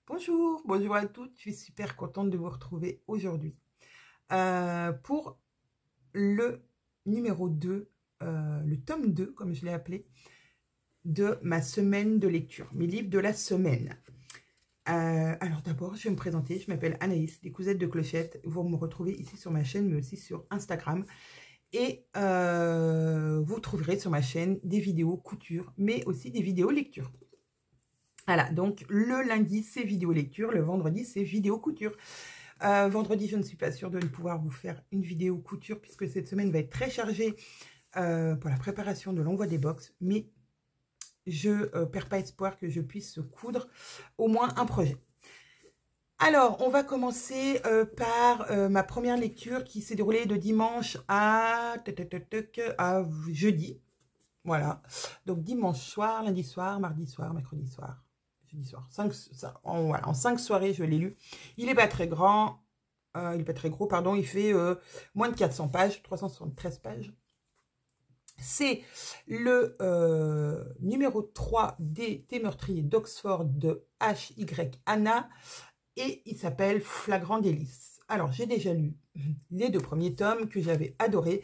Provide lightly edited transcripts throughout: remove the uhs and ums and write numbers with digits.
Bonjour, bonjour à toutes, je suis super contente de vous retrouver aujourd'hui pour le numéro 2, le tome 2 comme je l'ai appelé, de ma semaine de lecture, mes livres de la semaine. Alors d'abord, je vais me présenter, je m'appelle Anaïs, des Cousettes de Clochette, vous me retrouvez ici sur ma chaîne mais aussi sur Instagram. Et vous trouverez sur ma chaîne des vidéos couture mais aussi des vidéos lecture. Voilà, donc le lundi, c'est vidéo lecture, le vendredi, c'est vidéo couture. Vendredi, je ne suis pas sûre de ne pouvoir vous faire une vidéo couture puisque cette semaine va être très chargée pour la préparation de l'envoi des box, mais je ne perds pas espoir que je puisse coudre au moins un projet. Alors, on va commencer par ma première lecture qui s'est déroulée de dimanche à jeudi. Voilà, donc dimanche soir, lundi soir, mardi soir, mercredi soir. Soir. En 5 soirées, je l'ai lu. Il n'est pas très grand, il n'est pas très gros, pardon. Il fait moins de 400 pages, 373 pages. C'est le numéro 3 des meurtriers d'Oxford de H.Y. Anna et il s'appelle Flagrant délice. Alors, j'ai déjà lu les 2 premiers tomes que j'avais adorés.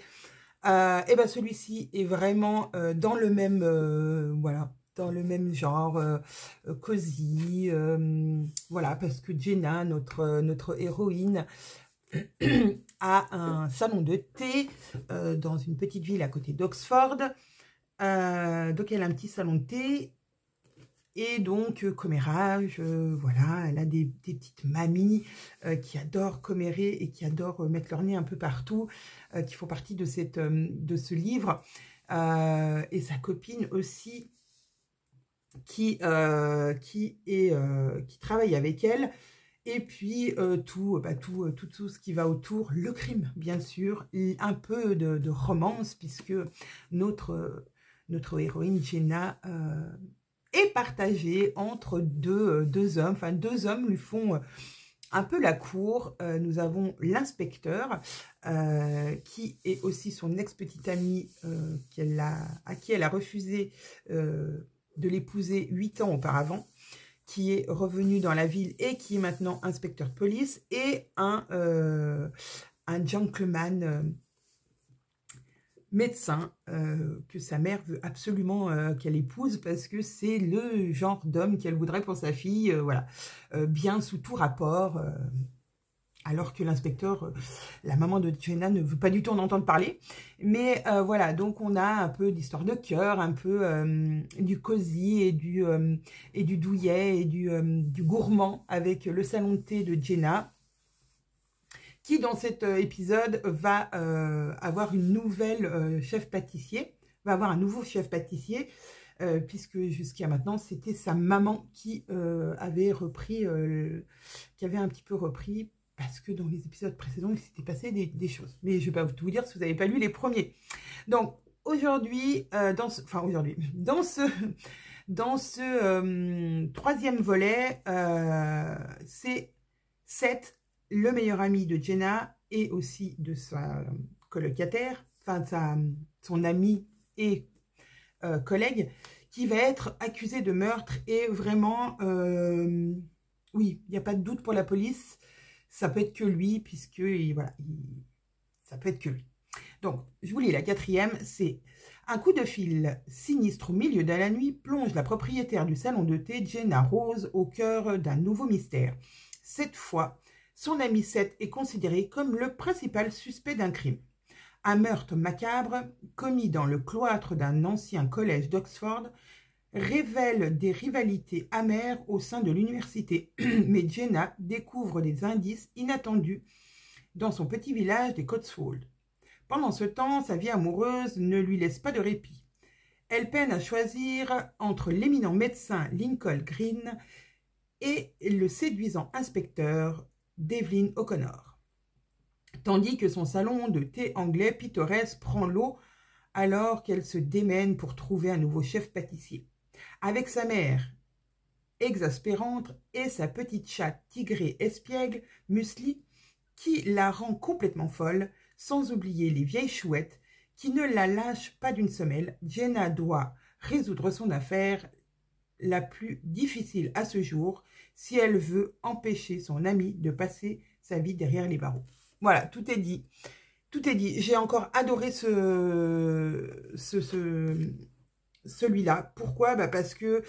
Et ben celui-ci est vraiment dans le même voilà, dans le même genre cosy, voilà, parce que Jenna, notre héroïne, a un salon de thé dans une petite ville à côté d'Oxford. Donc elle a un petit salon de thé et donc commérage, voilà, elle a des petites mamies qui adorent commérer et qui adorent mettre leur nez un peu partout, qui font partie de ce livre, et sa copine aussi qui travaille avec elle, et puis tout ce qui va autour, le crime bien sûr, un peu de romance puisque notre héroïne Jenna est partagée entre deux hommes, enfin 2 hommes lui font un peu la cour. Nous avons l'inspecteur qui est aussi son ex-petite amie à qui elle a refusé de l'épouser 8 ans auparavant, qui est revenu dans la ville et qui est maintenant inspecteur de police, et un gentleman médecin que sa mère veut absolument qu'elle épouse parce que c'est le genre d'homme qu'elle voudrait pour sa fille, voilà, bien sous tout rapport, alors que l'inspecteur, la maman de Jenna, ne veut pas du tout en entendre parler. Mais voilà, donc on a un peu d'histoire de cœur, un peu du cosy et du douillet et du gourmand avec le salon de thé de Jenna, qui dans cet épisode va avoir une nouvelle chef pâtissier, va avoir un nouveau chef pâtissier, puisque jusqu'à maintenant c'était sa maman qui avait repris, qui avait un petit peu repris, parce que dans les épisodes précédents il s'était passé des choses. Mais je ne vais pas tout vous dire si vous n'avez pas lu les premiers. Donc aujourd'hui, dans ce 3e volet, c'est Seth, le meilleur ami de Jenna et aussi de sa colocataire, enfin son ami et collègue, qui va être accusé de meurtre. Et vraiment, oui, il n'y a pas de doute pour la police, ça peut être que lui, puisque voilà, ça peut être que lui. Donc, je vous lis la 4e, c'est un coup de fil sinistre au milieu de la nuit plonge la propriétaire du salon de thé, Jenna Rose, au cœur d'un nouveau mystère. Cette fois, son ami Seth est considéré comme le principal suspect d'un crime. Un meurtre macabre, commis dans le cloître d'un ancien collège d'Oxford, révèle des rivalités amères au sein de l'université. Mais Jenna découvre des indices inattendus dans son petit village des Cotswolds. Pendant ce temps, sa vie amoureuse ne lui laisse pas de répit. Elle peine à choisir entre l'éminent médecin Lincoln Green et le séduisant inspecteur Devlin O'Connor. Tandis que son salon de thé anglais pittoresque prend l'eau alors qu'elle se démène pour trouver un nouveau chef pâtissier. Avec sa mère exaspérante et sa petite chatte tigrée espiègle, Muesli, qui la rend complètement folle, sans oublier les vieilles chouettes qui ne la lâchent pas d'une semelle, Jenna doit résoudre son affaire, la plus difficile à ce jour si elle veut empêcher son ami de passer sa vie derrière les barreaux. Voilà, tout est dit. Tout est dit. J'ai encore adoré celui-là. Pourquoi? Parce que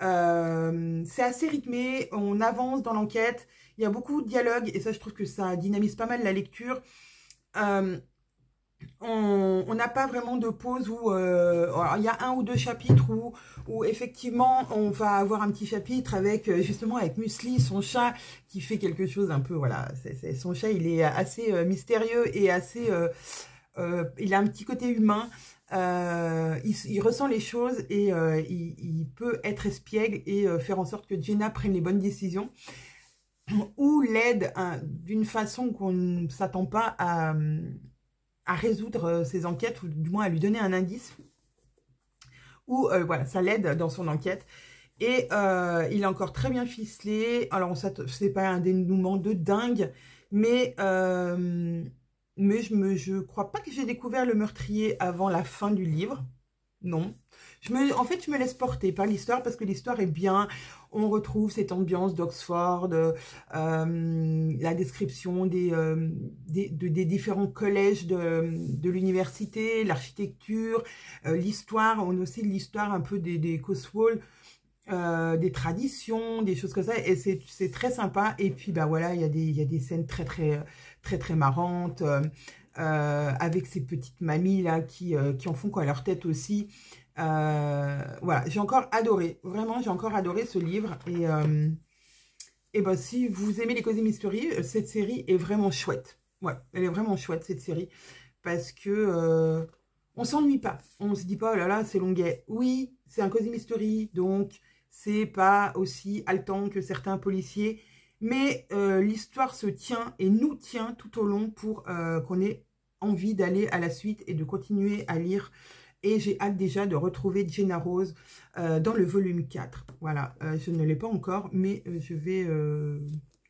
c'est assez rythmé, on avance dans l'enquête, il y a beaucoup de dialogues et ça je trouve que ça dynamise pas mal la lecture. On n'a pas vraiment de pause où il y a un ou deux chapitres où effectivement on va avoir un petit chapitre avec justement avec Muesli, son chat qui fait quelque chose un peu, voilà, son chat il est assez mystérieux et assez, il a un petit côté humain. Il ressent les choses et il peut être espiègle et faire en sorte que Jenna prenne les bonnes décisions ou l'aide d'une façon qu'on ne s'attend pas à résoudre ses enquêtes ou du moins à lui donner un indice ou voilà, ça l'aide dans son enquête. Et il est encore très bien ficelé. Alors, c'est pas un dénouement de dingue, mais je crois pas que j'ai découvert le meurtrier avant la fin du livre. Non. En fait, je me laisse porter par l'histoire parce que l'histoire est bien. On retrouve cette ambiance d'Oxford, la description des différents collèges de l'université, l'architecture, l'histoire. On a aussi l'histoire un peu des Cotswolds, des traditions, des choses comme ça. Et c'est très sympa. Et puis, bah voilà, il y a des scènes très marrantes. Avec ces petites mamies là qui en font quoi leur tête aussi. Voilà, j'ai encore adoré, vraiment j'ai encore adoré ce livre et ben si vous aimez les Cozy Mystery, cette série est vraiment chouette. Ouais, elle est vraiment chouette cette série parce que on s'ennuie pas, on se dit pas oh là là c'est longuet. Oui, c'est un Cozy Mystery donc c'est pas aussi haletant que certains policiers. Mais l'histoire se tient et nous tient tout au long pour qu'on ait envie d'aller à la suite et de continuer à lire. Et j'ai hâte déjà de retrouver Jenna Rose dans le volume 4. Voilà, je ne l'ai pas encore, mais je vais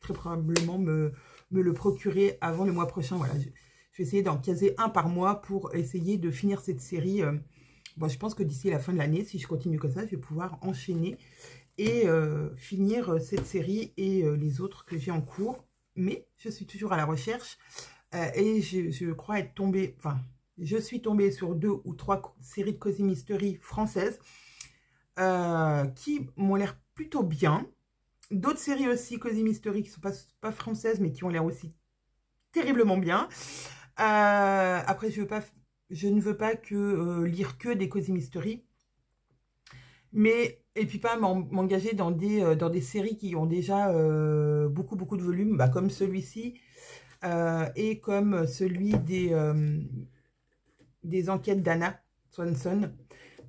très probablement me le procurer avant le mois prochain. Voilà, je vais essayer d'en caser un par mois pour essayer de finir cette série. Bon, je pense que d'ici la fin de l'année, si je continue comme ça, je vais pouvoir enchaîner et finir cette série et les autres que j'ai en cours. Mais je suis toujours à la recherche et je crois être tombée, enfin, je suis tombée sur 2 ou 3 séries de Cozy Mystery françaises qui m'ont l'air plutôt bien. D'autres séries aussi Cozy Mystery qui ne sont pas françaises mais qui ont l'air aussi terriblement bien. Après, je ne veux pas que lire que des Cozy Mystery. Mais, et puis pas m'engager dans des séries qui ont déjà beaucoup de volumes, bah, comme celui-ci et comme celui des enquêtes d'Anna Swanson,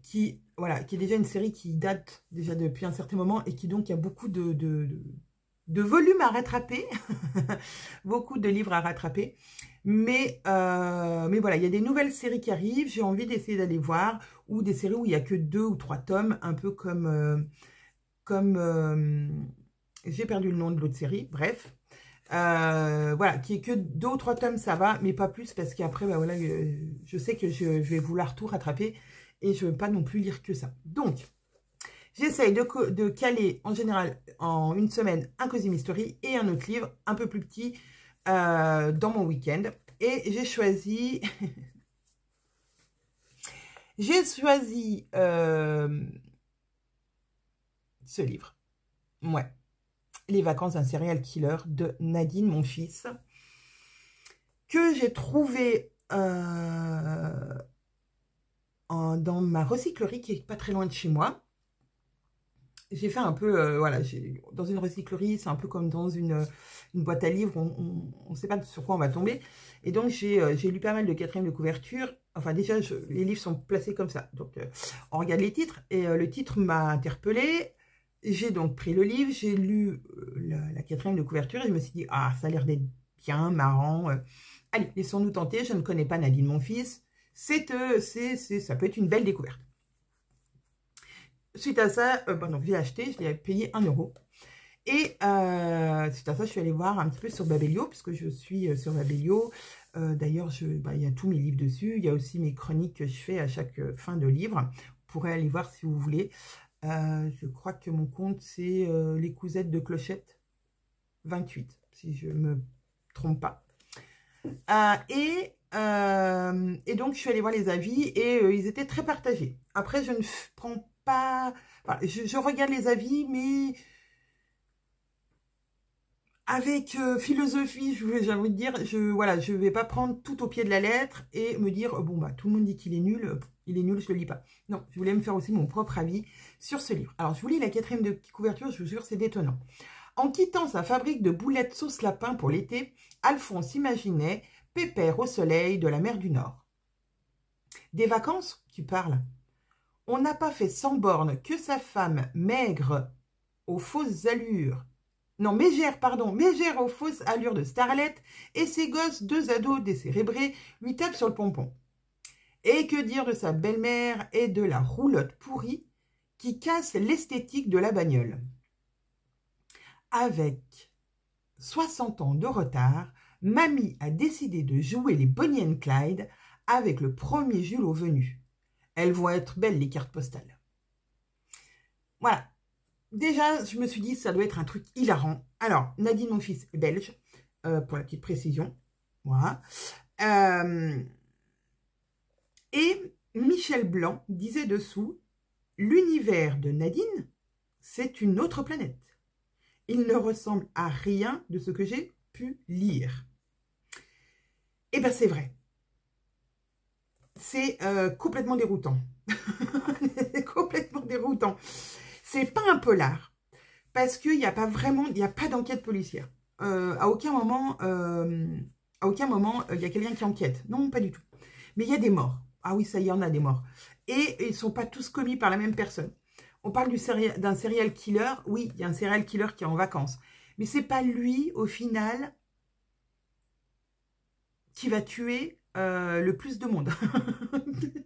qui est déjà une série qui date déjà depuis un certain moment et qui donc a beaucoup de volumes à rattraper, beaucoup de livres à rattraper. Mais voilà, il y a des nouvelles séries qui arrivent, j'ai envie d'essayer d'aller voir, ou des séries où il n'y a que 2 ou 3 tomes, un peu comme j'ai perdu le nom de l'autre série, bref. Voilà, qui est que 2 ou 3 tomes, ça va, mais pas plus, parce qu'après, bah voilà, je sais que je vais vouloir tout rattraper, et je ne veux pas non plus lire que ça. Donc, j'essaye de caler, en général, en une semaine, un Cozy Mystery et un autre livre, un peu plus petit, dans mon week-end. Et j'ai choisi... ce livre. Ouais. Les vacances d'un serial killer de Nadine, mon fils, que j'ai trouvé dans ma recyclerie qui est pas très loin de chez moi. J'ai fait un peu, voilà, dans une recyclerie, c'est un peu comme dans une boîte à livres, on ne sait pas sur quoi on va tomber. Et donc, j'ai lu pas mal de quatrième de couverture. Enfin, déjà, les livres sont placés comme ça. Donc, on regarde les titres et le titre m'a interpellée. J'ai donc pris le livre, j'ai lu la quatrième de couverture et je me suis dit, ah, ça a l'air d'être bien, marrant. Allez, laissons-nous tenter, je ne connais pas Nadine, mon fils. Ça peut être une belle découverte. Suite à ça, donc j'ai acheté, je l'ai payé 1 €. Et suite à ça, je suis allée voir un petit peu sur Babelio, puisque je suis sur Babelio. D'ailleurs, il y a tous mes livres dessus. Il y a aussi mes chroniques que je fais à chaque fin de livre. Vous pourrez aller voir si vous voulez. Je crois que mon compte, c'est Les Cousettes de Clochette 28, si je me trompe pas. Et donc, je suis allée voir les avis et ils étaient très partagés. Après, je ne prends pas... Enfin, je regarde les avis, mais avec philosophie, j'ai envie de dire, je vais pas prendre tout au pied de la lettre et me dire, bon, bah, tout le monde dit qu'il est nul, je le lis pas. Non, je voulais me faire aussi mon propre avis sur ce livre. Alors, je vous lis la 4e de couverture, je vous jure, c'est détonnant. En quittant sa fabrique de boulettes sauce lapin pour l'été, Alphonse imaginait pépère au soleil de la mer du Nord. Des vacances, tu parles? On n'a pas fait sans bornes que sa femme maigre aux fausses allures. Non, mégère aux fausses allures de starlette et ses gosses, 2 ados décérébrés, lui tapent sur le pompon. Et que dire de sa belle-mère et de la roulotte pourrie qui casse l'esthétique de la bagnole. Avec 60 ans de retard, Mamie a décidé de jouer les Bonnie and Clyde avec le premier Jules venu. Elles vont être belles, les cartes postales. Voilà. Déjà, je me suis dit, ça doit être un truc hilarant. Alors, Nadine, mon fils, est belge, pour la petite précision. Voilà. Et Michel Blanc disait dessous, l'univers de Nadine, c'est une autre planète. Il ne ressemble à rien de ce que j'ai pu lire. Eh bien, c'est vrai. C'est complètement déroutant. C'est complètement déroutant. C'est pas un polar, parce qu'il n'y a pas vraiment, il n'y a pas d'enquête policière. À aucun moment, il y a quelqu'un qui enquête. Non, pas du tout. Mais il y a des morts. Ah oui, ça y en a des morts. Et ils ne sont pas tous commis par la même personne. On parle d'un serial killer. Oui, il y a un serial killer qui est en vacances. Mais c'est pas lui, au final, qui va tuer le plus de monde.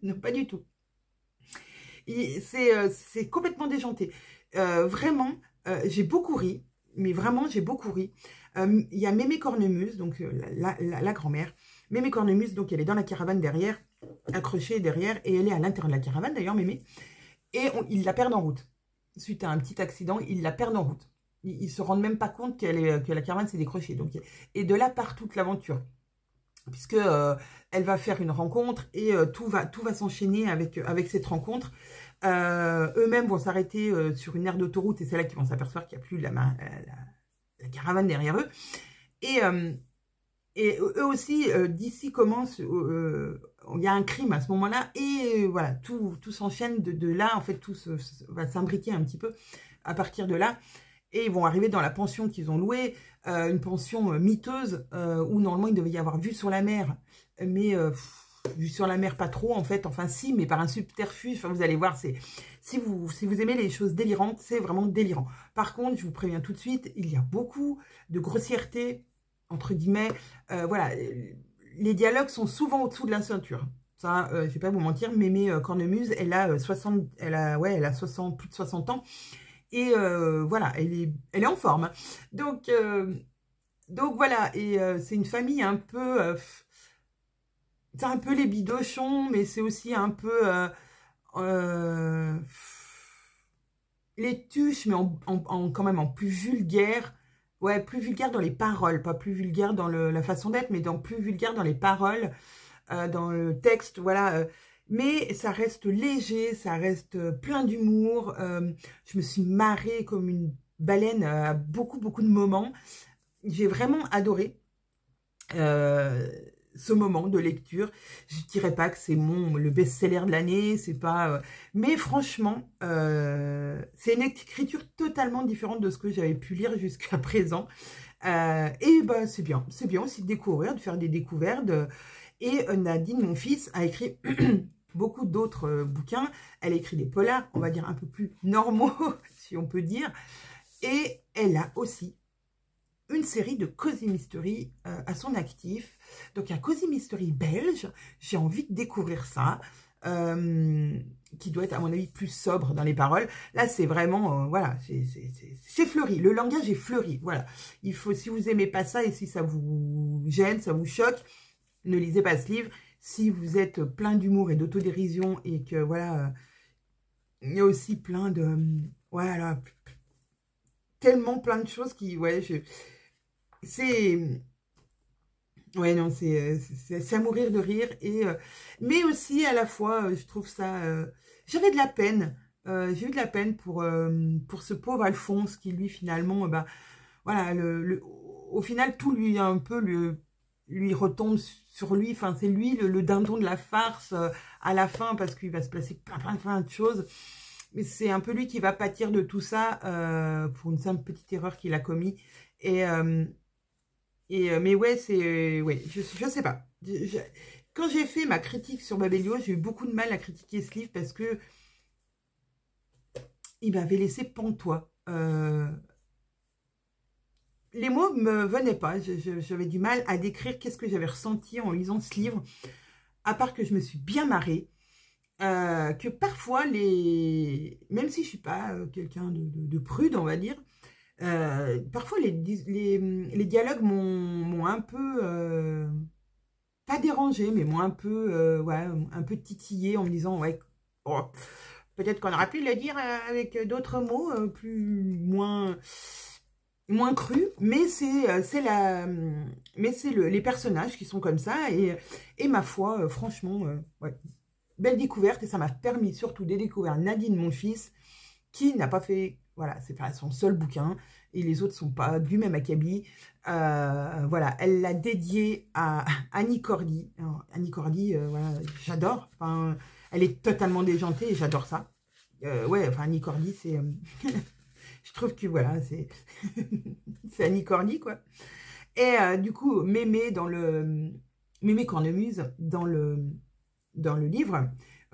Non, pas du tout. C'est complètement déjanté. Vraiment, j'ai beaucoup ri. Mais vraiment, j'ai beaucoup ri. Il y a Mémé Cornemuse, donc la grand-mère. Mémé Cornemuse, donc elle est dans la caravane derrière, accrochée derrière, et elle est à l'intérieur de la caravane, d'ailleurs, Mémé. Et ils la perdent en route. Suite à un petit accident, ils la perdent en route. Ils ne se rendent même pas compte que la caravane s'est décrochée. Donc, et de là part toute l'aventure. Puisque elle va faire une rencontre et tout va s'enchaîner avec cette rencontre. Eux-mêmes vont s'arrêter sur une aire d'autoroute et c'est là qu'ils vont s'apercevoir qu'il n'y a plus la caravane derrière eux. Et eux aussi, d'ici commence, il y a un crime à ce moment-là et voilà, tout s'enchaîne de là, en fait, tout va s'imbriquer un petit peu à partir de là. Et ils vont arriver dans la pension qu'ils ont louée, une pension miteuse, où normalement il devait y avoir vue sur la mer, mais vue sur la mer pas trop en fait, enfin si, mais par un subterfuge, enfin, vous allez voir, si vous aimez les choses délirantes, c'est vraiment délirant. Par contre, je vous préviens tout de suite, il y a beaucoup de grossièreté, entre guillemets, voilà, les dialogues sont souvent au-dessous de la ceinture. Ça, je vais pas vous mentir, Mémé Cornemuse, elle a plus de 60 ans. Et voilà, elle est en forme. Donc voilà, et c'est une famille un peu... c'est un peu les bidochons, mais c'est aussi un peu... les tuches, mais quand même en plus vulgaire. Ouais, plus vulgaire dans les paroles, pas plus vulgaire dans la façon d'être, mais plus vulgaire dans les paroles, dans le texte, voilà. Mais ça reste léger, ça reste plein d'humour. Je me suis marrée comme une baleine à beaucoup de moments. J'ai vraiment adoré ce moment de lecture. Je ne dirais pas que c'est le best-seller de l'année, c'est pas. Mais franchement, c'est une écriture totalement différente de ce que j'avais pu lire jusqu'à présent. Et ben c'est bien aussi de découvrir, de faire des découvertes. Et Nadine, mon fils, a écrit beaucoup d'autres bouquins. Elle a écrit des polars, on va dire un peu plus normaux, si on peut dire. Et elle a aussi une série de Cozy Mystery à son actif. Donc, un Cozy Mystery belge. J'ai envie de découvrir ça. Qui doit être, à mon avis, plus sobre dans les paroles. Là, c'est vraiment, voilà, c'est fleuri. Le langage est fleuri. Voilà. Il faut, si vous aimez pas ça et si ça vous gêne, ça vous choque, ne lisez pas ce livre. Si vous êtes plein d'humour et d'autodérision et que, voilà, il y a aussi plein de... Voilà, tellement plein de choses qui... Ouais, c'est... Ouais, non, c'est à mourir de rire. Mais aussi, à la fois, je trouve ça... J'avais de la peine. J'ai eu de la peine pour ce pauvre Alphonse qui, lui, finalement, bah, voilà, au final, tout lui, un peu, lui retombe sur lui. Enfin, c'est lui, le dindon de la farce à la fin, parce qu'il va se passer plein de choses. Mais c'est un peu lui qui va pâtir de tout ça pour une simple petite erreur qu'il a commis. Mais ouais, ouais, je sais pas. Quand j'ai fait ma critique sur Babelio, j'ai eu beaucoup de mal à critiquer ce livre parce que il m'avait laissé pantois. Les mots me venaient pas. J'avais du mal à décrire qu'est-ce que j'avais ressenti en lisant ce livre, à part que je me suis bien marrée. Que parfois, même si je suis pas quelqu'un de prude, on va dire, parfois les dialogues m'ont un peu, pas dérangé, mais m'ont un peu, ouais, un peu titillé en me disant, ouais, oh, peut-être qu'on aurait pu le dire avec d'autres mots, moins crus, mais les personnages qui sont comme ça, et ma foi, franchement, ouais, belle découverte, et ça m'a permis surtout de découvrir Nadine, mon fils, qui n'a pas fait, voilà, c'est pas son seul bouquin, et les autres sont pas du même acabit. Voilà, elle l'a dédié à Annie Cordy. Alors, Annie Cordy, voilà, j'adore. Enfin, elle est totalement déjantée et j'adore ça. Ouais, enfin, Annie Cordy, c'est... je trouve que, voilà, c'est c'est Annie Cordy, quoi. Et du coup, Mémé Cornemuse, dans le livre,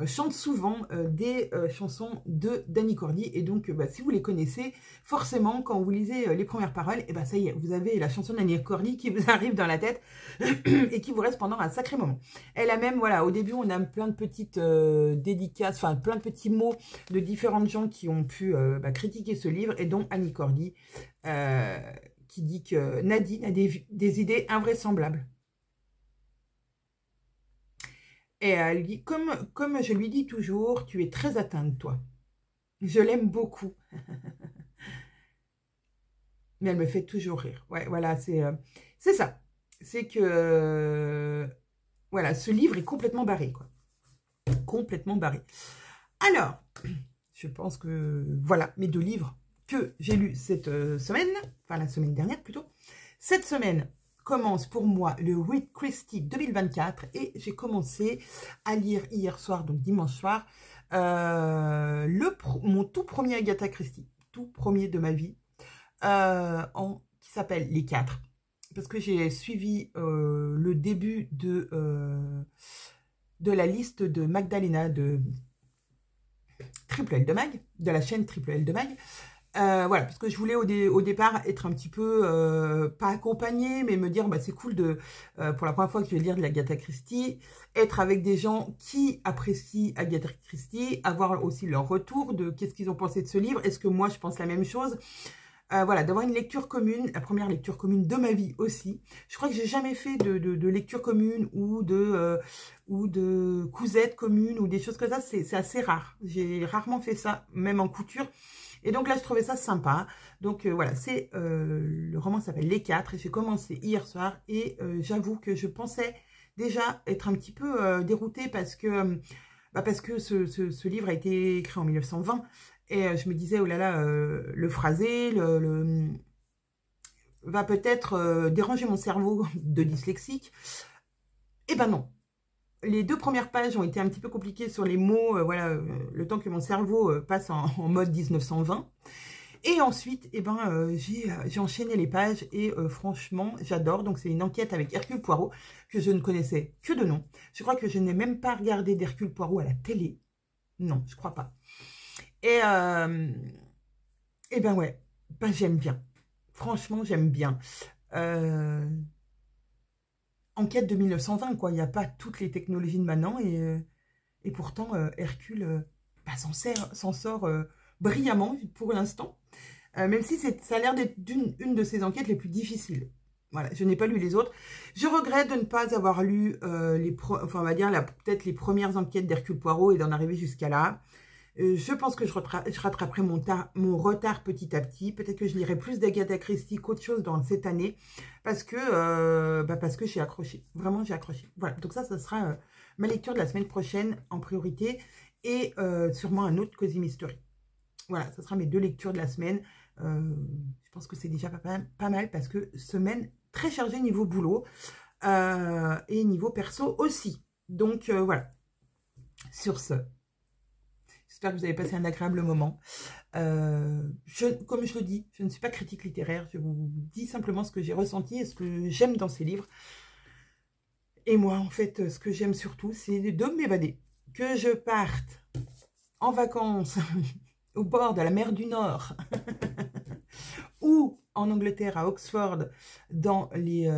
chante souvent des chansons d'Annie Cordy. Et donc, bah, si vous les connaissez, forcément, quand vous lisez les premières paroles, et bah, ça y est, vous avez la chanson d'Annie Cordy qui vous arrive dans la tête et qui vous reste pendant un sacré moment. Elle a même, voilà, au début, on a plein de petites dédicaces, enfin, plein de petits mots de différentes gens qui ont pu critiquer ce livre, et dont Annie Cordy, qui dit que Nadine a des idées invraisemblables. Et elle dit, comme je lui dis toujours, tu es très atteinte, toi. Je l'aime beaucoup. Mais elle me fait toujours rire. Ouais, voilà, c'est ça. C'est que, voilà, ce livre est complètement barré, quoi. Complètement barré. Alors, je pense que, voilà, mes 2 livres que j'ai lus cette semaine, enfin la semaine dernière plutôt. Cette semaine commence pour moi le Read Christie 2024, et j'ai commencé à lire hier soir, donc dimanche soir, mon tout premier Agatha Christie, tout premier de ma vie, qui s'appelle Les 4, parce que j'ai suivi le début de la liste de Magdalena de Triple L de Mag, de la chaîne Triple L de Mag. Voilà, parce que je voulais au départ être un petit peu, pas accompagnée, mais me dire, bah, c'est cool pour la première fois que je vais lire de l'Agatha Christie, être avec des gens qui apprécient Agatha Christie, avoir aussi leur retour de qu'est-ce qu'ils ont pensé de ce livre, est-ce que moi je pense la même chose, voilà, d'avoir une lecture commune, la première lecture commune de ma vie aussi. Je crois que j'ai jamais fait de lecture commune ou de cousette commune ou des choses comme ça, c'est assez rare. J'ai rarement fait ça, même en couture. Et donc là, je trouvais ça sympa. Donc voilà, le roman s'appelle Les 4, et j'ai commencé hier soir, et j'avoue que je pensais déjà être un petit peu déroutée parce que ce livre a été écrit en 1920, et je me disais, oh là là, le phrasé va peut-être déranger mon cerveau de dyslexique. Eh ben non. Les 2 premières pages ont été un petit peu compliquées sur les mots, voilà, le temps que mon cerveau passe en mode 1920. Et ensuite, eh ben, j'ai enchaîné les pages, et franchement, j'adore. Donc, c'est une enquête avec Hercule Poirot, que je ne connaissais que de nom. Je crois que je n'ai même pas regardé d'Hercule Poirot à la télé. Non, je crois pas. Et ben ouais, ben j'aime bien. Franchement, j'aime bien. Enquête de 1920, quoi. Il n'y a pas toutes les technologies de maintenant, et pourtant, Hercule s'en sort brillamment pour l'instant, même si ça a l'air d'être une de ses enquêtes les plus difficiles. Voilà, je n'ai pas lu les autres. Je regrette de ne pas avoir lu enfin, on va dire peut-être les premières enquêtes d'Hercule Poirot et d'en arriver jusqu'à là. Je pense que je rattraperai mon retard petit à petit. Peut-être que je lirai plus d'Agatha Christie qu'autre chose dans cette année. Parce que j'ai accroché. Vraiment, j'ai accroché. Voilà, donc ça sera ma lecture de la semaine prochaine en priorité. Et sûrement un autre Cozy Mystery. Voilà, ce sera mes 2 lectures de la semaine. Je pense que c'est déjà pas mal parce que semaine très chargée niveau boulot et niveau perso aussi. Donc voilà, sur ce, j'espère que vous avez passé un agréable moment. Comme je le dis, je ne suis pas critique littéraire, je vous dis simplement ce que j'ai ressenti et ce que j'aime dans ces livres. Et moi, en fait, ce que j'aime surtout, c'est de m'évader. Que je parte en vacances au bord de la mer du Nord ou en Angleterre, à Oxford, dans les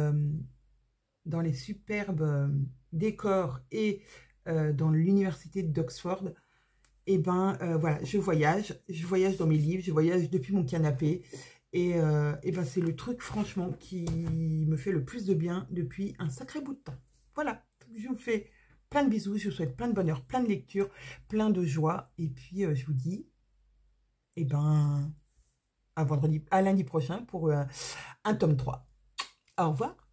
superbes décors et dans l'université d'Oxford, et ben voilà, je voyage dans mes livres, je voyage depuis mon canapé, et ben c'est le truc franchement qui me fait le plus de bien depuis un sacré bout de temps. Voilà, je vous fais plein de bisous, je vous souhaite plein de bonheur, plein de lecture, plein de joie, et puis je vous dis, et ben à lundi prochain pour un tome 3. Au revoir.